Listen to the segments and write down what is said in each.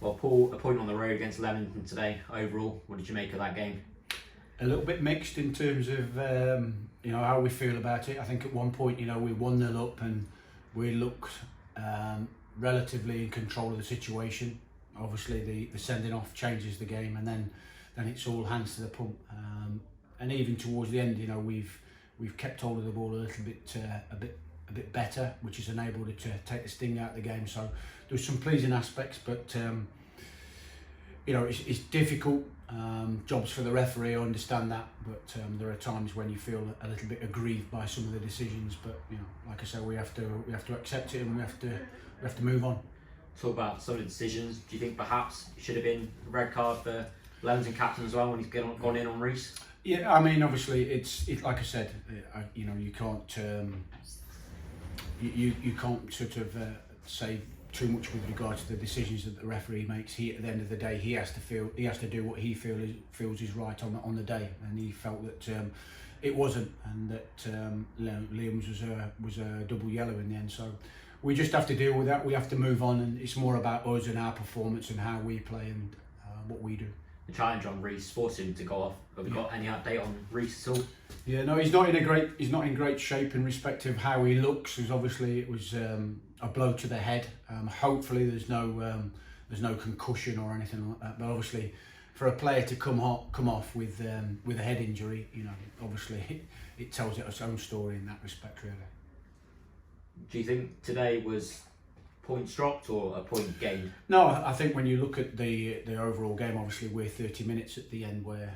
Well, Paul, a point on the road against Leamington today. Overall, what did you make of that game? A little bit mixed in terms of how we feel about it. I think at one point we 1-0 up and we looked relatively in control of the situation. Obviously the sending off changes the game, and then it's all hands to the pump. And even towards the end, we've kept hold of the ball a little bit a bit better, which has enabled it to take the sting out of the game. So there's some pleasing aspects, but it's difficult. Jobs for the referee, I understand that, but there are times when you feel a little bit aggrieved by some of the decisions. But like I say, we have to accept it, and we have to move on. Talk about some of the decisions. Do you think perhaps it should have been a red card for Leamington captain as well when he's gone in on Reese? Yeah, I mean, obviously it's like I said, you can't you can't sort of say too much with regard to the decisions that the referee makes. At the end of the day, he has to do what he feels is right on the day, and he felt that it wasn't, and that Liam's was a double yellow in the end. So we just have to deal with that. We have to move on, and it's more about us and our performance and how we play and what we do. The challenge on Reese forced him to go off. Have we got any update on Reese at all? Yeah, no, he's not in great shape in respect of how he looks. Because obviously it was a blow to the head. Hopefully there's no concussion or anything like that. But obviously, for a player to come off with a head injury, obviously it tells its own story in that respect, really. Do you think today was points dropped or a point gained? No, I think when you look at the overall game, obviously we're 30 minutes at the end where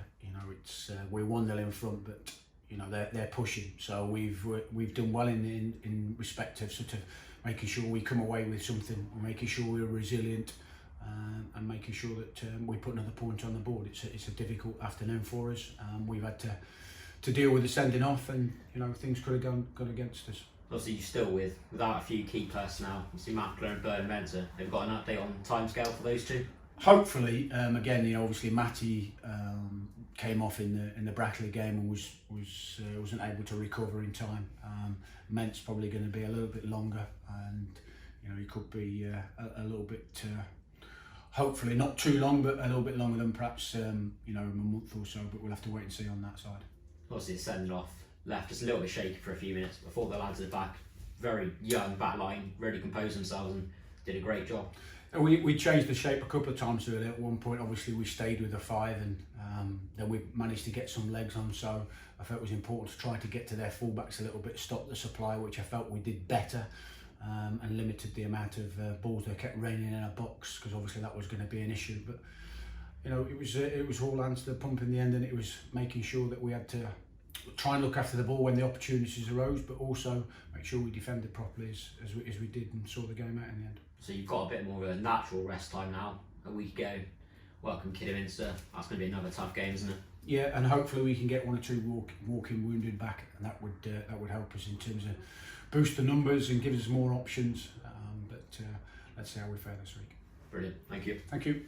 we're 1-0 in front, but they're pushing. So we've done well in respect of sort of making sure we come away with something, making sure we're resilient, and making sure that we put another point on the board. It's a difficult afternoon for us. We've had to deal with the sending off, and things could have gone against us. Obviously, you're still without a few key personnel. Obviously, Mackler and Bird and Mentor. They've got an update on timescale for those two. Hopefully, again, obviously Matty came off in the Brackley game and wasn't able to recover in time. Ment's probably going to be a little bit longer, and he could be a little bit. Hopefully, not too long, but a little bit longer than perhaps a month or so. But we'll have to wait and see on that side. Obviously, it's sending off left just a little bit shaky for a few minutes before the lads at the back, very young back line, really composed themselves and did a great job. We changed the shape a couple of times earlier. At one point, obviously, we stayed with the 5, and then we managed to get some legs on. So I felt it was important to try to get to their fullbacks a little bit, stop the supply, which I felt we did better, and limited the amount of balls that kept raining in our box, because obviously that was going to be an issue. But it was all hands to the pump in the end, and it was making sure that we had to try and look after the ball when the opportunities arose, but also make sure we defended properly as we did, and saw the game out in the end. So you've got a bit more of a natural rest time now. A week ago, welcome Kidderminster. That's going to be another tough game, isn't it? Yeah, and hopefully we can get 1 or 2 walking wounded back, and that would help us in terms of boost the numbers and give us more options. But let's see how we fare this week. Brilliant. Thank you. Thank you.